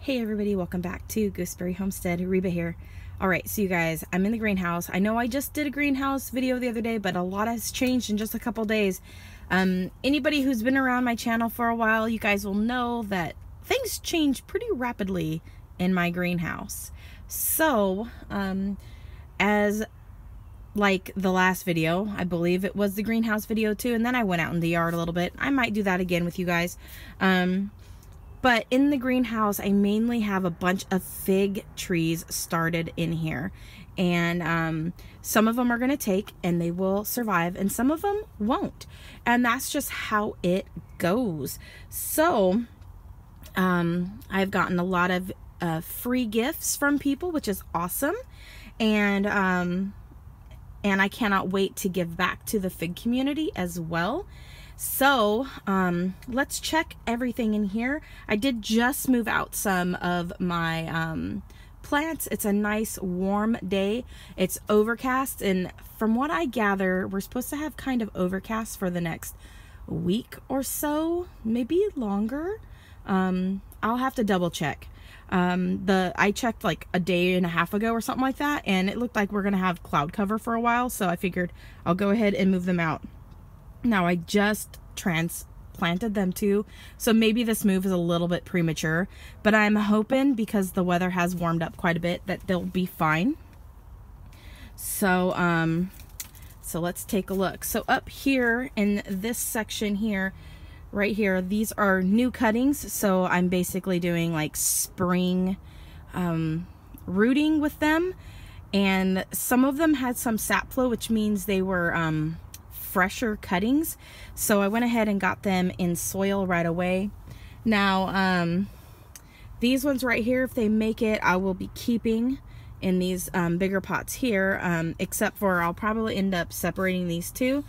Hey everybody, welcome back to Gooseberry Homestead. Reba here. Alright, so you guys, I'm in the greenhouse. I know I just did a greenhouse video the other day, but a lot has changed in just a couple days. Anybody who's been around my channel for a while, you guys will know that things change pretty rapidly in my greenhouse. So, as like the last video, I believe it was the greenhouse video too, and then I went out in the yard a little bit. I might do that again with you guys. But in the greenhouse, I mainly have a bunch of fig trees started in here. And some of them are going to take and they will survive, and some of them won't. And that's just how it goes. So I've gotten a lot of free gifts from people, which is awesome. And I cannot wait to give back to the fig community as well. So let's check everything in here. I did just move out some of my plants. It's a nice warm day. It's overcast, and from what I gather, we're supposed to have kind of overcast for the next week or so, maybe longer. I'll have to double check. I checked like a day and a half ago or something like that, and it looked like we're gonna have cloud cover for a while, so I figured I'll go ahead and move them out. Now, I just transplanted them too, so maybe this move is a little bit premature, but I'm hoping, because the weather has warmed up quite a bit, that they'll be fine. So so let's take a look. So up here in this section here, right here, these are new cuttings, so I'm basically doing like spring rooting with them, and some of them had some sap flow, which means they were fresher cuttings, so I went ahead and got them in soil right away. Now these ones right here, if they make it, I will be keeping in these bigger pots here, except for I'll probably end up separating these two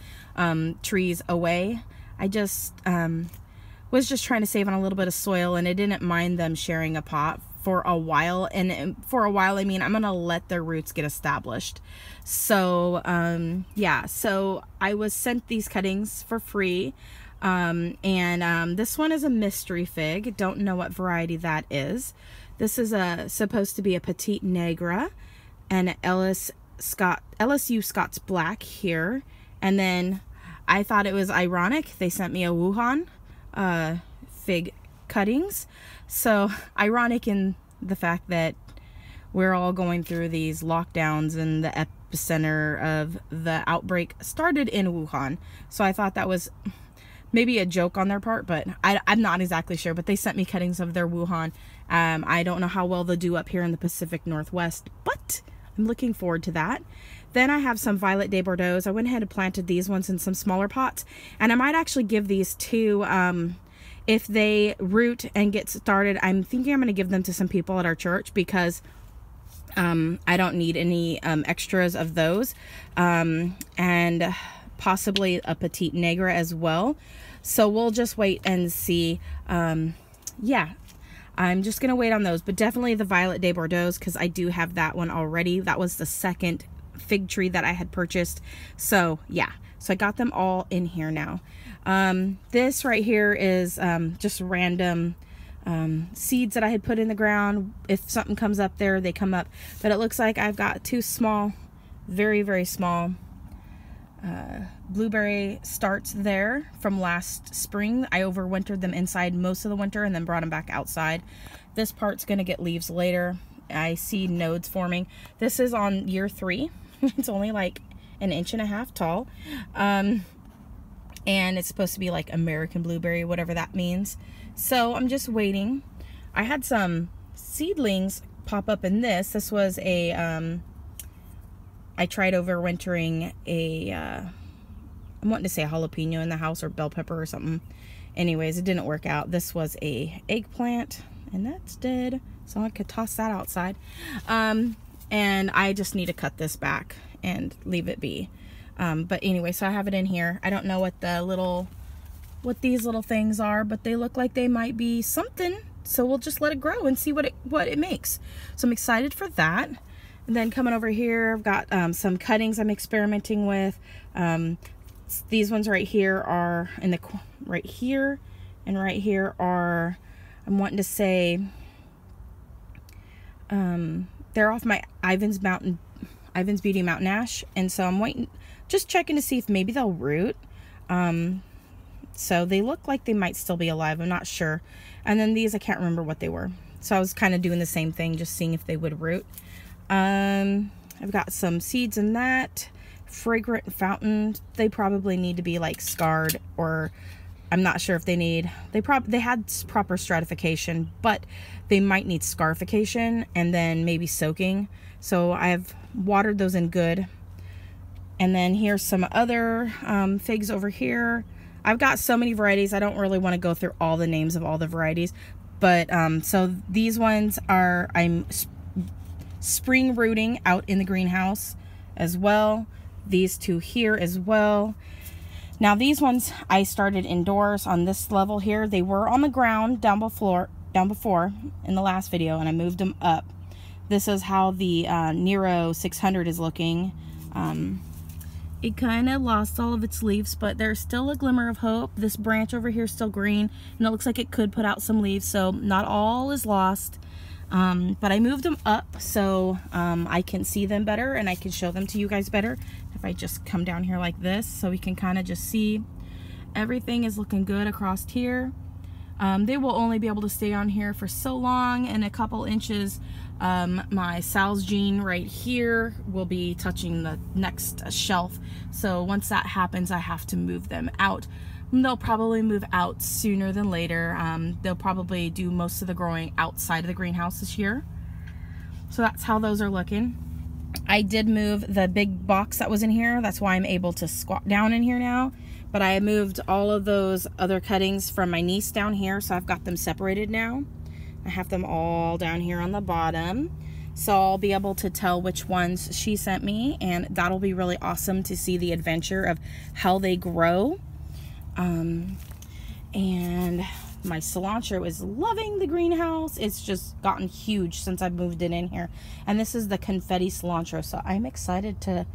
trees away. I just was just trying to save on a little bit of soil, and I didn't mind them sharing a pot for a while. And for a while, I mean, I'm gonna let their roots get established. So yeah, so I was sent these cuttings for free, and this one is a mystery fig. Don't know what variety that is. This is supposed to be a Petite Negra, and LSU Scots Black here. And then I thought it was ironic, they sent me a Wuhan fig cuttings. So ironic in the fact that we're all going through these lockdowns, and the epicenter of the outbreak started in Wuhan. So I thought that was maybe a joke on their part, but I'm not exactly sure. But they sent me cuttings of their Wuhan. I don't know how well they'll do up here in the Pacific Northwest, but I'm looking forward to that. Then I have some Violet de Bordeaux. I went ahead and planted these ones in some smaller pots, and I might actually give these to, if they root and get started, I'm thinking I'm going to give them to some people at our church, because I don't need any extras of those, and possibly a Petite Negra as well. So we'll just wait and see. Yeah, I'm just going to wait on those, but definitely the Violet de Bordeaux, because I do have that one already. That was the second fig tree that I had purchased. So yeah, so I got them all in here now. This right here is just random seeds that I had put in the ground. If something comes up there, they come up. But it looks like I've got two small, very, very small blueberry starts there from last spring. I overwintered them inside most of the winter and then brought them back outside. This part's going to get leaves later. I see nodes forming. This is on year 3. It's only like 1.5 inches tall. And it's supposed to be like American blueberry, whatever that means. So I'm just waiting. I had some seedlings pop up in this. This was a, I tried overwintering a, I'm wanting to say a jalapeno in the house, or bell pepper or something. Anyways, it didn't work out. This was a eggplant, and that's dead. So I could toss that outside. And I just need to cut this back and leave it be. But anyway, so I have it in here. I don't know what these little things are, but they look like they might be something. So we'll just let it grow and see what it makes. So I'm excited for that. And then coming over here, I've got some cuttings I'm experimenting with. These ones right here are right here, and right here are, I'm wanting to say They're off my Ivan's Beauty Mountain Ash, and so I'm waiting, just checking to see if maybe they'll root. So they look like they might still be alive. I'm not sure. And then these, I can't remember what they were. So I was kind of doing the same thing, just seeing if they would root. I've got some seeds in that. Fragrant Fountain. They probably need to be like scarred, or I'm not sure if they need, they had proper stratification, but they might need scarification and then maybe soaking. So I've watered those in good. And then here's some other figs over here. I've got so many varieties, I don't really want to go through all the names of all the varieties. But so these ones are, I'm spring rooting out in the greenhouse as well. These two here as well. Now these ones I started indoors on this level here. They were on the ground down before in the last video, and I moved them up. This is how the Nero 600 is looking. It kind of lost all of its leaves, but there's still a glimmer of hope. This branch over here is still green, and it looks like it could put out some leaves, so not all is lost. But I moved them up so I can see them better and I can show them to you guys better. If I just come down here like this, so we can kind of just see everything is looking good across here. They will only be able to stay on here for so long, and a couple inches. My Salzgene right here will be touching the next shelf. So once that happens, I have to move them out. They'll probably move out sooner than later. They'll probably do most of the growing outside of the greenhouse this year. So that's how those are looking. I did move the big box that was in here. That's why I'm able to squat down in here now. But I moved all of those other cuttings from my niece down here, so I've got them separated now. I have them all down here on the bottom, so I'll be able to tell which ones she sent me, and that'll be really awesome to see the adventure of how they grow. And my cilantro is loving the greenhouse. It's just gotten huge since I moved it in here. And this is the confetti cilantro, so I'm excited to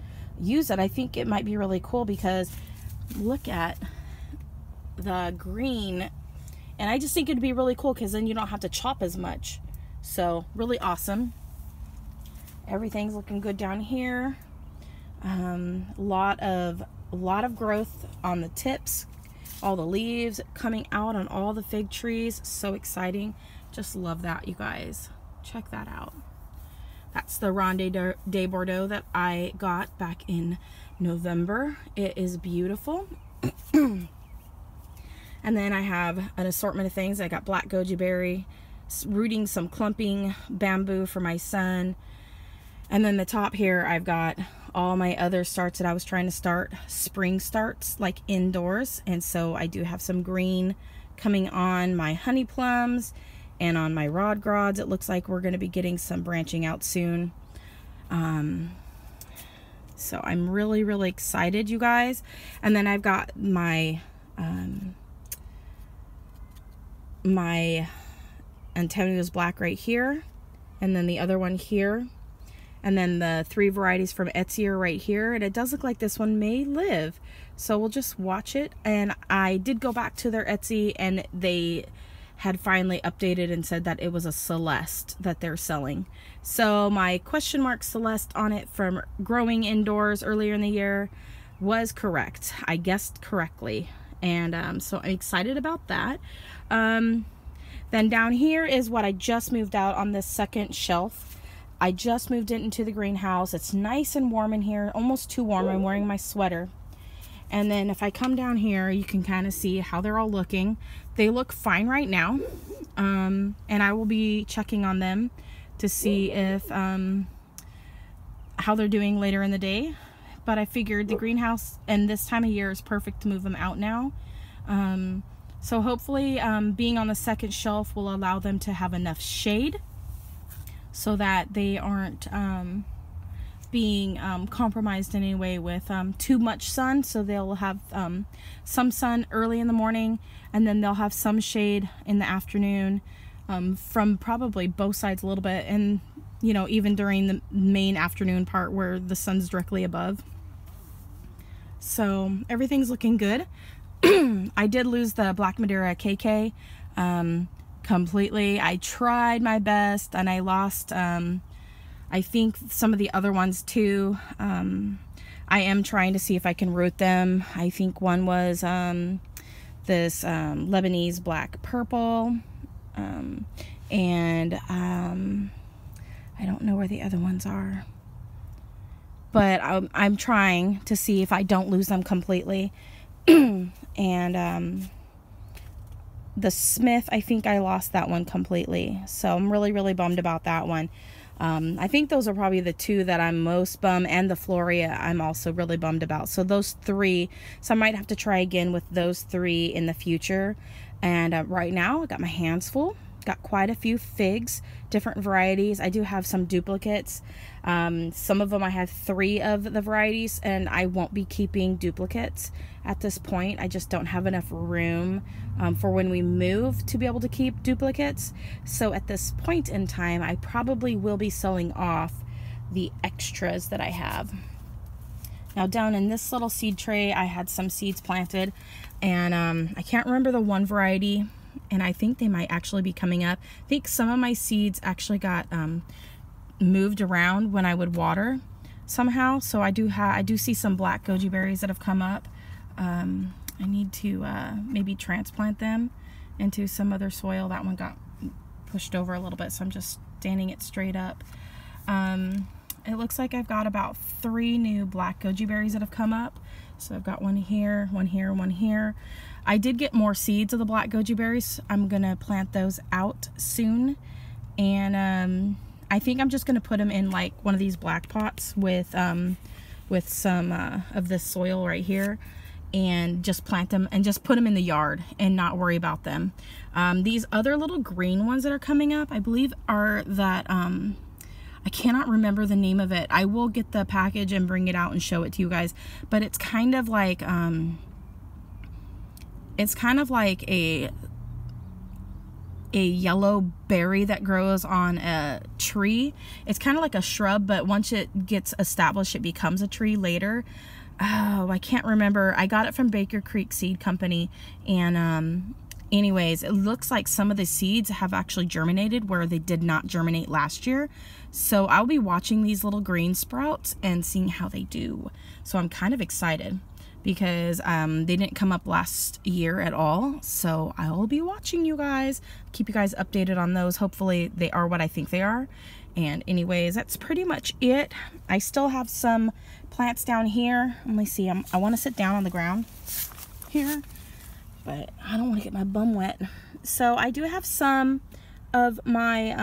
use it. I think it might be really cool because look at the green, and I just think it'd be really cool because then you don't have to chop as much. So really awesome. Everything's looking good down here. A lot of growth on the tips, all the leaves coming out on all the fig trees. So exciting. Just love that, you guys. Check that out. That's the Ronde de Bordeaux that I got back in November. It is beautiful. And then I have an assortment of things. I got black goji berry, rooting some clumping bamboo for my son. And then the top here, I've got all my other starts that I was trying to start, spring starts, like indoors. And so I do have some green coming on my honey plums and on my rodgrods. It looks like we're going to be getting some branching out soon. So I'm really, really excited, you guys. And then I've got my my Antonio's Black right here, and then the other one here, and then the 3 varieties from Etsy are right here. And it does look like this one may live, so we'll just watch it. And I did go back to their Etsy, and they had finally updated and said that it was a Celeste that they're selling. So my question mark Celeste on it from growing indoors earlier in the year was correct. I guessed correctly, and so I'm excited about that. Then down here is what I just moved out on this second shelf. I just moved it into the greenhouse. It's nice and warm in here, almost too warm. I'm wearing my sweater. And then if I come down here, you can kind of see how they're all looking. They look fine right now. And I will be checking on them to see if how they're doing later in the day. But I figured the greenhouse and this time of year is perfect to move them out now. So hopefully being on the second shelf will allow them to have enough shade so that they aren't being compromised in any way with too much sun. So they'll have some sun early in the morning, and then they'll have some shade in the afternoon from probably both sides a little bit, and you know, even during the main afternoon part where the sun's directly above. So everything's looking good. I did lose the Black Madeira KK. completely. I tried my best, and I lost, I think, some of the other ones too. I am trying to see if I can root them. I think one was this Lebanese black purple, and I don't know where the other ones are, but I'm trying to see if I don't lose them completely. And the Smith, I think I lost that one completely, so I'm really bummed about that one. I think those are probably the two that I'm most bummed, and the Floria I'm also really bummed about. So those three, so I might have to try again with those three in the future. And right now I got my hands full. Got quite a few figs, different varieties. I do have some duplicates. Some of them I have 3 of the varieties, and I won't be keeping duplicates at this point. I just don't have enough room for when we move to be able to keep duplicates. So at this point in time, I probably will be selling off the extras that I have. Now down in this little seed tray, I had some seeds planted, and I can't remember the one variety, and I think they might actually be coming up. I think some of my seeds actually got moved around when I would water somehow. So I do see some black goji berries that have come up. I need to maybe transplant them into some other soil. That one got pushed over a little bit, so I'm just standing it straight up. It looks like I've got about 3 new black goji berries that have come up. So I've got one here, one here, one here. I did get more seeds of the black goji berries. I'm gonna plant those out soon, and I think I'm just gonna put them in like one of these black pots with some of this soil right here, and just plant them and just put them in the yard and not worry about them. These other little green ones that are coming up, I believe are that I cannot remember the name of it. I will get the package and bring it out and show it to you guys, but it's kind of like a yellow berry that grows on a tree. It's kind of like a shrub, but once it gets established, it becomes a tree later. Oh, I can't remember. I got it from Baker Creek Seed Company, and anyways, it looks like some of the seeds have actually germinated where they did not germinate last year. So I'll be watching these little green sprouts and seeing how they do. So I'm kind of excited, because they didn't come up last year at all. So I'll be watching you guys, keep you guys updated on those. Hopefully they are what I think they are. And anyways, that's pretty much it. I still have some plants down here. Let me see, I want to sit down on the ground here, but I don't want to get my bum wet. So I do have some of my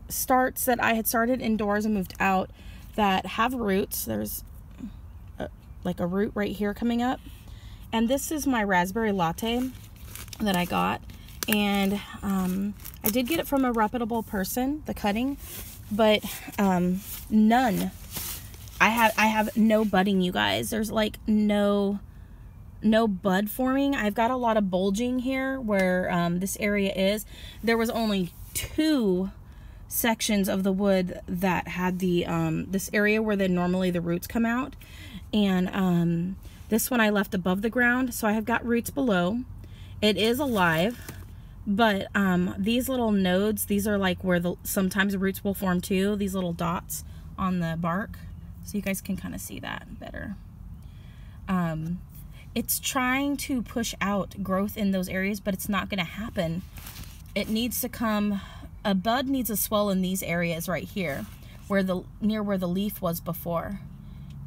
starts that I had started indoors and moved out that have roots. There's like a root right here coming up, and this is my raspberry latte that I got, and I did get it from a reputable person, the cutting, but none. I have no budding, you guys. There's like no bud forming. I've got a lot of bulging here where this area is. There was only 2 sections of the wood that had the this area where normally the roots come out, and this one I left above the ground, so I have got roots below. It is alive, but these little nodes, these are like where sometimes the roots will form too, these little dots on the bark, so you guys can kind of see that better. It's trying to push out growth in those areas, but it's not going to happen. It needs to come, a bud needs to swell in these areas right here, near where the leaf was before.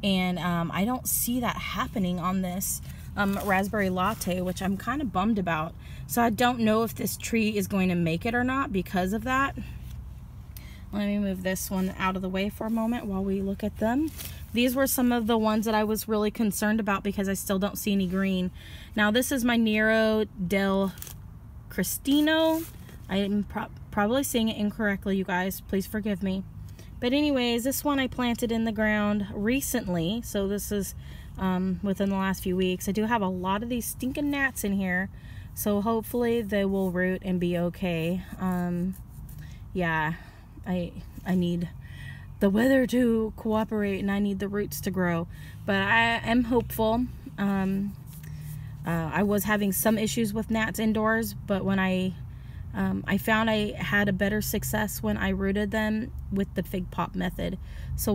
And I don't see that happening on this raspberry latte, which I'm kind of bummed about. So I don't know if this tree is going to make it or not because of that. Let me move this one out of the way for a moment while we look at them. These were some of the ones that I was really concerned about because I still don't see any green. Now this is my Nero del Cristino. I am probably saying it incorrectly, you guys. Please forgive me. But anyways, this one I planted in the ground recently. So this is within the last few weeks. I do have a lot of these stinking gnats in here. So hopefully they will root and be okay. Yeah, I need the weather to cooperate, and I need the roots to grow. But I am hopeful. I was having some issues with gnats indoors, but when I I found I had a better success when I rooted them with the Fig Pop method. So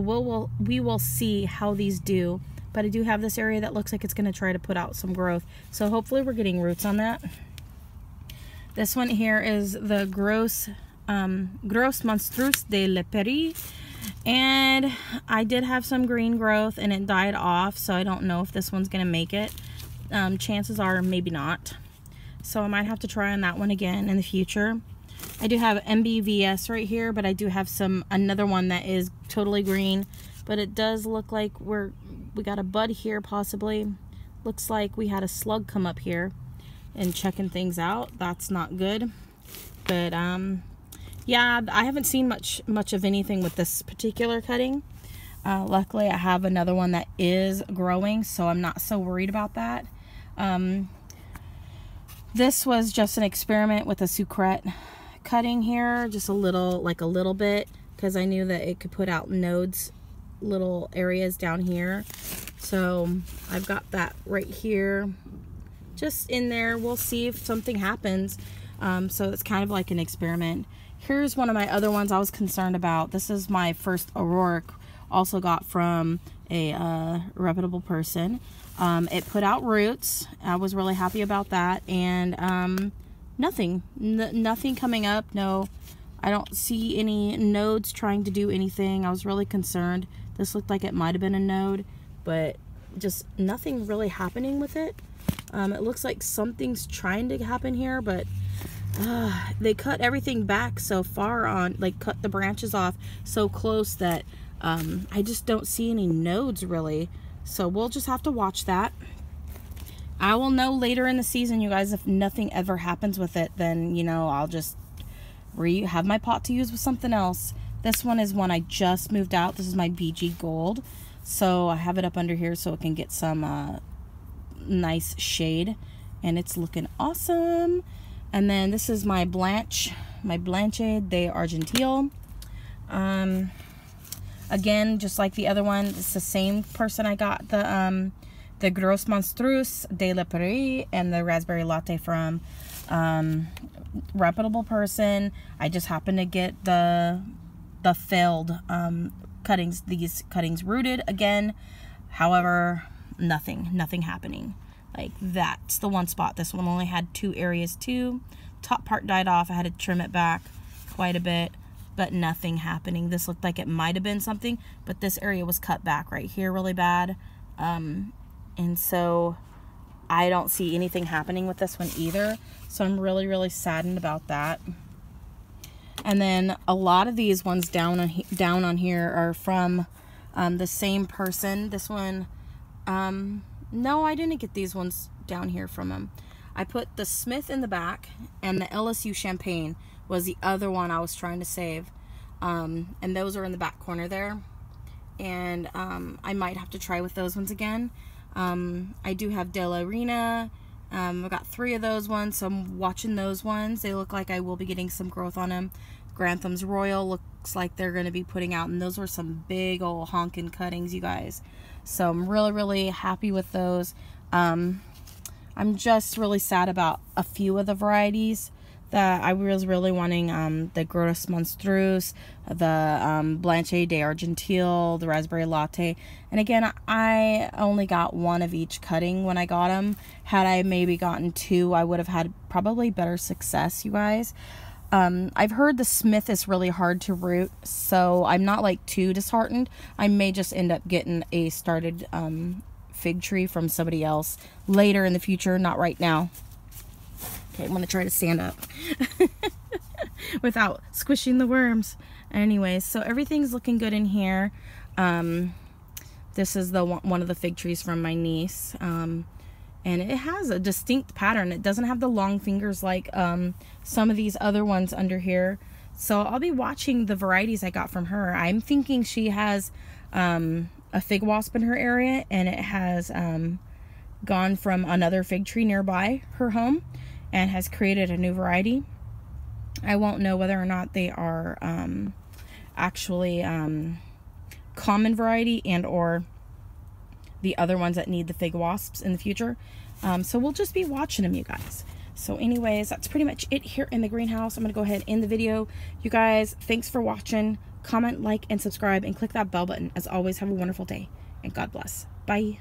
we will see how these do. But I do have this area that looks like it's going to try to put out some growth. So hopefully we're getting roots on that. This one here is the Gros Monstrous de Le Péri. And I did have some green growth and it died off. So I don't know if this one's going to make it. Chances are maybe not. So I might have to try on that one again in the future. I do have MBVS right here, but I do have another one that is totally green. But it does look like we got a bud here possibly. Looks like we had a slug come up here and checking things out. That's not good. But yeah, I haven't seen much of anything with this particular cutting. Luckily I have another one that is growing, so I'm not so worried about that. This was just an experiment with a Sucrete cutting here, just a little bit, because I knew that it could put out nodes, little areas down here. So I've got that right here just in there. We'll see if something happens. So it's kind of like an experiment. Here's one of my other ones I was concerned about. This is my first O'Rourke, also got from a reputable person. It put out roots. I was really happy about that. And nothing coming up. No, I don't see any nodes trying to do anything. I was really concerned. This looked like it might have been a node, but just nothing really happening with it. It looks like something's trying to happen here, but they cut everything back so far on, like cut the branches off so close that I just don't see any nodes really. So we'll just have to watch that. I will know later in the season, you guys, if nothing ever happens with it, then, you know, I'll just have my pot to use with something else. This one is one I just moved out. This is my BG Gold. So I have it up under here so it can get some nice shade. And it's looking awesome. And then this is my Blanche de Argenteuil. Again, just like the other one, it's the same person I got the Gros Monstrous de Le Péri and the Raspberry Latte from. Reputable person. I just happened to get the failed cuttings, these cuttings rooted again. However, nothing happening. Like, that's the one spot. This one only had 2 areas too. Top part died off. I had to trim it back quite a bit, but nothing happening. This looked like it might have been something, but this area was cut back right here really bad. And so I don't see anything happening with this one either. So I'm really saddened about that. And then a lot of these ones down on here are from the same person. This one, no, I didn't get these ones down here from him. I put the Smith in the back, and the LSU Champagne was the other one I was trying to save. And those are in the back corner there. And I might have to try with those ones again. I do have De La Reina. I've got 3 of those ones, so I'm watching those ones. They look like I will be getting some growth on them. Grantham's Royal looks like they're going to be putting out, and those were some big old honkin' cuttings, you guys. So I'm really happy with those. I'm just really sad about a few of the varieties that I was really wanting. The Gros Monstrous, the Blanche de Argenteuil, the Raspberry Latte. And again, I only got 1 of each cutting when I got them. Had I maybe gotten 2, I would have had probably better success, you guys. I've heard the Smith is really hard to root, so I'm not like too disheartened. I may just end up getting a started fig tree from somebody else later in the future, not right now. Okay, I'm going to try to stand up without squishing the worms. Anyways, so everything's looking good in here. This is one of the fig trees from my niece. And it has a distinct pattern. It doesn't have the long fingers like some of these other ones under here. So I'll be watching the varieties I got from her. I'm thinking she has a fig wasp in her area, and it has gone from another fig tree nearby her home and has created a new variety. I won't know whether or not they are actually common variety and or the other ones that need the fig wasps in the future. So we'll just be watching them, you guys. So anyways, that's pretty much it here in the greenhouse. I'm going to go ahead and end the video. You guys, thanks for watching. Comment, like, and subscribe, and click that bell button. As always, have a wonderful day, and God bless. Bye.